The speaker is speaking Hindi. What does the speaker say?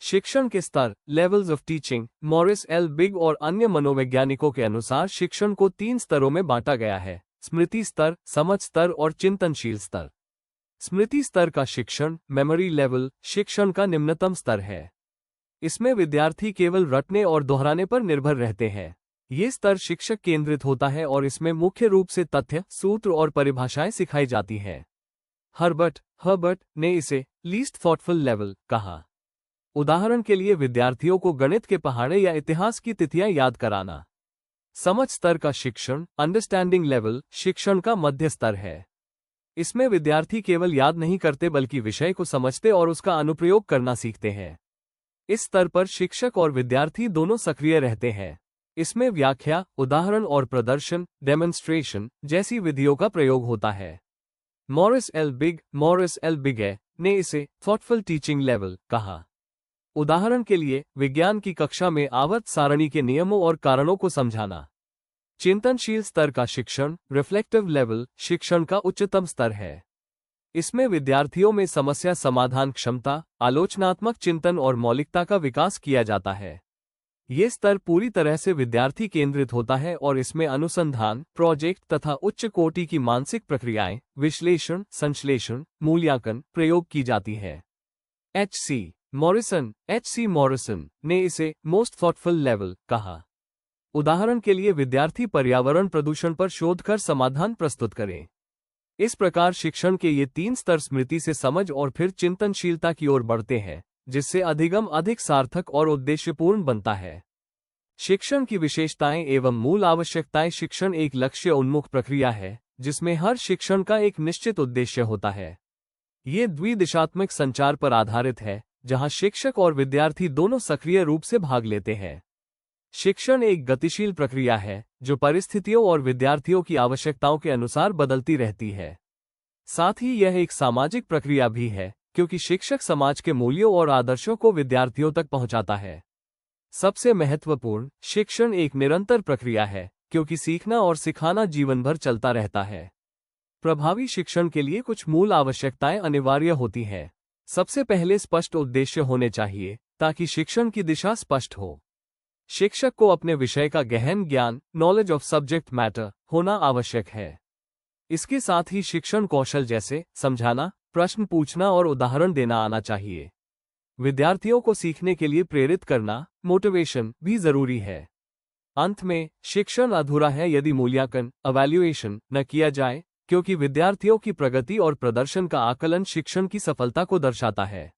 शिक्षण के स्तर, levels of teaching. Morris L big और अन्य मनोवैज्ञानिकों के अनुसार शिक्षण को 3 स्तरों में बांटा गया है: स्मृति स्तर, समझ स्तर और चिंतनशील स्तर। स्मृति स्तर का शिक्षण, मेमोरी लेवल, शिक्षण का निम्नतम स्तर है। इसमें विद्यार्थी केवल रटने और दोहराने पर निर्भर रहते हैं। ये स्तर शिक्षक केंद्रित होता है और इसमें मुख्य रूप से तथ्य, सूत्र और परिभाषाएं सिखाई जाती हैं। हर्बर्ट ने इसे लीस्ट थॉटफुल लेवल कहा। उदाहरण के लिए विद्यार्थियों को गणित के पहाड़े या इतिहास की तिथियां याद कराना। समझ स्तर का शिक्षण, अंडरस्टैंडिंग लेवल, शिक्षण का मध्य स्तर है। इसमें विद्यार्थी केवल याद नहीं करते बल्कि विषय को समझते और उसका अनुप्रयोग करना सीखते हैं। इस स्तर पर शिक्षक और विद्यार्थी दोनों सक्रिय रहते हैं। इसमें व्याख्या, उदाहरण और प्रदर्शन, डेमोन्स्ट्रेशन जैसी विधियों का प्रयोग होता है। मॉरिस एल बिग ने इसे थॉटफुल टीचिंग लेवल कहा। उदाहरण के लिए विज्ञान की कक्षा में आवर्त सारणी के नियमों और कारणों को समझाना। चिंतनशील स्तर का शिक्षण, रिफ्लेक्टिव लेवल, शिक्षण का उच्चतम स्तर है। इसमें विद्यार्थियों में समस्या समाधान क्षमता, आलोचनात्मक चिंतन और मौलिकता का विकास किया जाता है। ये स्तर पूरी तरह से विद्यार्थी केंद्रित होता है और इसमें अनुसंधान, प्रोजेक्ट तथा उच्च कोटि की मानसिक प्रक्रियाएं, विश्लेषण, संश्लेषण, मूल्यांकन, प्रयोग की जाती है। H.C. मॉरिसन ने इसे मोस्ट थॉटफुल लेवल कहा। उदाहरण के लिए विद्यार्थी पर्यावरण प्रदूषण पर शोध कर समाधान प्रस्तुत करें। इस प्रकार शिक्षण के ये 3 स्तर स्मृति से समझ और फिर चिंतनशीलता की ओर बढ़ते हैं, जिससे अधिगम अधिक सार्थक और उद्देश्यपूर्ण बनता है। शिक्षण की विशेषताएं एवं मूल आवश्यकताएं। शिक्षण एक लक्ष्य उन्मुख प्रक्रिया है, जिसमें हर शिक्षण का एक निश्चित उद्देश्य होता है। ये द्विदिशात्मक संचार पर आधारित है, जहां शिक्षक और विद्यार्थी दोनों सक्रिय रूप से भाग लेते हैं। शिक्षण एक गतिशील प्रक्रिया है, जो परिस्थितियों और विद्यार्थियों की आवश्यकताओं के अनुसार बदलती रहती है। साथ ही यह एक सामाजिक प्रक्रिया भी है, क्योंकि शिक्षक समाज के मूल्यों और आदर्शों को विद्यार्थियों तक पहुंचाता है। सबसे महत्वपूर्ण, शिक्षण एक निरंतर प्रक्रिया है, क्योंकि सीखना और सिखाना जीवन भर चलता रहता है। प्रभावी शिक्षण के लिए कुछ मूल आवश्यकताएं अनिवार्य होती हैं। सबसे पहले स्पष्ट उद्देश्य होने चाहिए, ताकि शिक्षण की दिशा स्पष्ट हो। शिक्षक को अपने विषय का गहन ज्ञान, नॉलेज ऑफ सब्जेक्ट मैटर, होना आवश्यक है। इसके साथ ही शिक्षण कौशल जैसे समझाना, प्रश्न पूछना और उदाहरण देना आना चाहिए। विद्यार्थियों को सीखने के लिए प्रेरित करना, मोटिवेशन भी जरूरी है। अंत में, शिक्षण अधूरा है यदि मूल्यांकन, इवैल्यूएशन न किया जाए, क्योंकि विद्यार्थियों की प्रगति और प्रदर्शन का आकलन शिक्षण की सफलता को दर्शाता है।